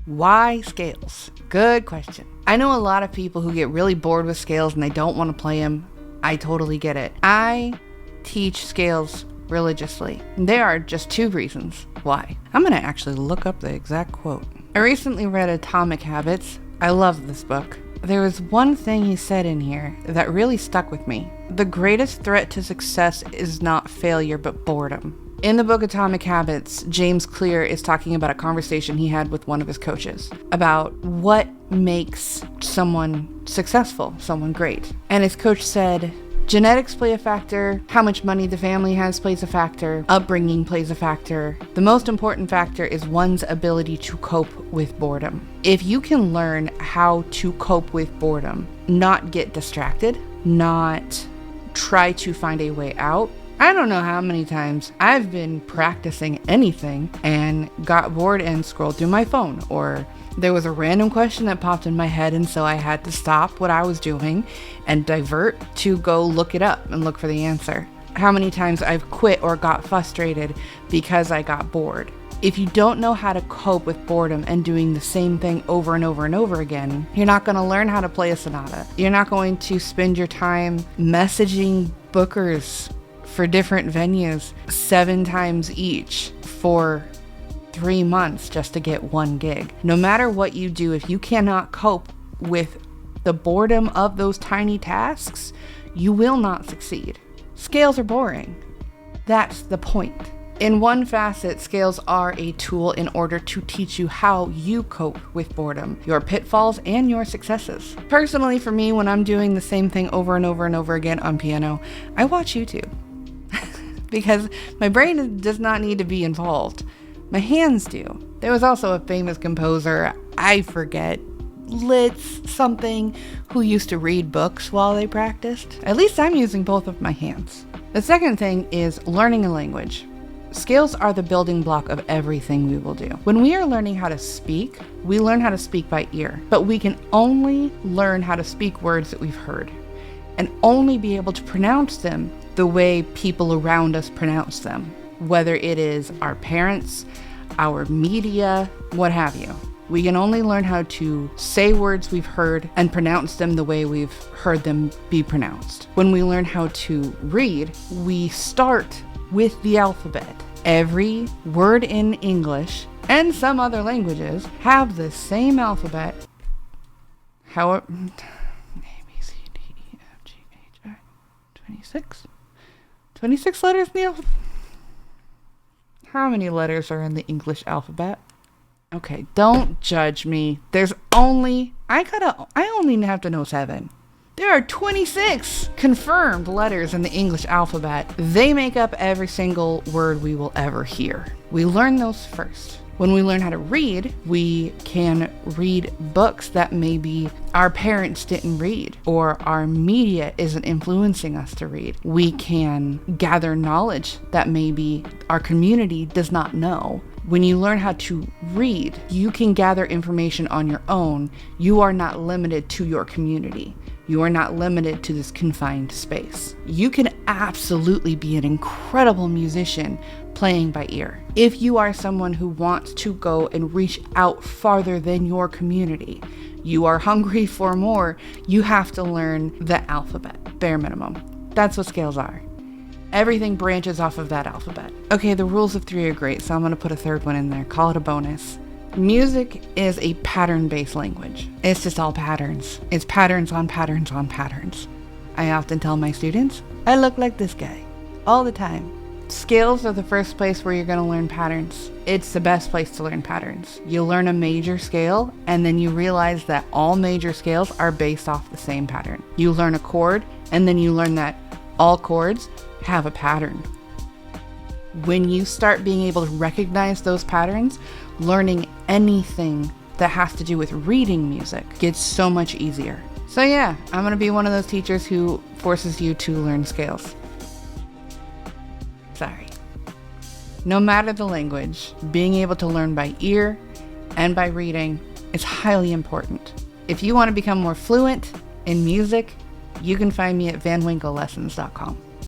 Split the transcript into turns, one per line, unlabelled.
Why scales? Good question. I know a lot of people who get really bored with scales and they don't want to play them. I totally get it. I teach scales religiously. There are just 2 reasons why. I'm going to actually look up the exact quote. I recently read Atomic Habits. I love this book. There was one thing he said in here that really stuck with me. The greatest threat to success is not failure, but boredom. In the book Atomic Habits, James Clear is talking about a conversation he had with one of his coaches about what makes someone successful, someone great. And his coach said, genetics play a factor, how much money the family has plays a factor, upbringing plays a factor. The most important factor is one's ability to cope with boredom. If you can learn how to cope with boredom, not get distracted, not try to find a way out. I don't know how many times I've been practicing anything and got bored and scrolled through my phone, or there was a random question that popped in my head and so I had to stop what I was doing and divert to go look it up and look for the answer. How many times I've quit or got frustrated because I got bored. If you don't know how to cope with boredom and doing the same thing over and over and over again, you're not going to learn how to play a sonata. You're not going to spend your time messaging bookers for different venues 7 times each for 3 months just to get 1 gig. No matter what you do, if you cannot cope with the boredom of those tiny tasks, you will not succeed. Scales are boring. That's the point. In one facet, scales are a tool in order to teach you how you cope with boredom, your pitfalls, and your successes. Personally, for me, when I'm doing the same thing over and over and over again on piano, I watch YouTube. Because my brain does not need to be involved. My hands do. There was also a famous composer, I forget, Litz something, who used to read books while they practiced. At least I'm using both of my hands. The second thing is learning a language. Scales are the building block of everything we will do. When we are learning how to speak, we learn how to speak by ear. But we can only learn how to speak words that we've heard, and only be able to pronounce them the way people around us pronounce them, whether it is our parents, our media, what have you. We can only learn how to say words we've heard and pronounce them the way we've heard them be pronounced. When we learn how to read, we start with the alphabet. Every word in English and some other languages have the same alphabet. However, 26 letters in the alphabet. How many letters are in the English alphabet? Okay, don't judge me. I only have to know 7. There are 26 confirmed letters in the English alphabet. They make up every single word we will ever hear. We learn those first. When we learn how to read, we can read books that maybe our parents didn't read or our media isn't influencing us to read. We can gather knowledge that maybe our community does not know. When you learn how to read, you can gather information on your own. You are not limited to your community. You are not limited to this confined space. You can absolutely be an incredible musician playing by ear. If you are someone who wants to go and reach out farther than your community, you are hungry for more, you have to learn the alphabet, bare minimum. That's what scales are. Everything branches off of that alphabet. Okay, the rules of 3 are great, so I'm going to put a 3rd one in there. Call it a bonus. Music is a pattern-based language. It's just all patterns. It's patterns on patterns on patterns. I often tell my students, I look like this guy all the time. Scales are the first place where you're going to learn patterns. It's the best place to learn patterns. You learn a major scale, and then you realize that all major scales are based off the same pattern. You learn a chord, and then you learn that all chords have a pattern. When you start being able to recognize those patterns, learning anything that has to do with reading music gets so much easier. So yeah, I'm going to be one of those teachers who forces you to learn scales. Sorry. No matter the language, being able to learn by ear and by reading is highly important. If you want to become more fluent in music, you can find me at vanwinklelessons.com.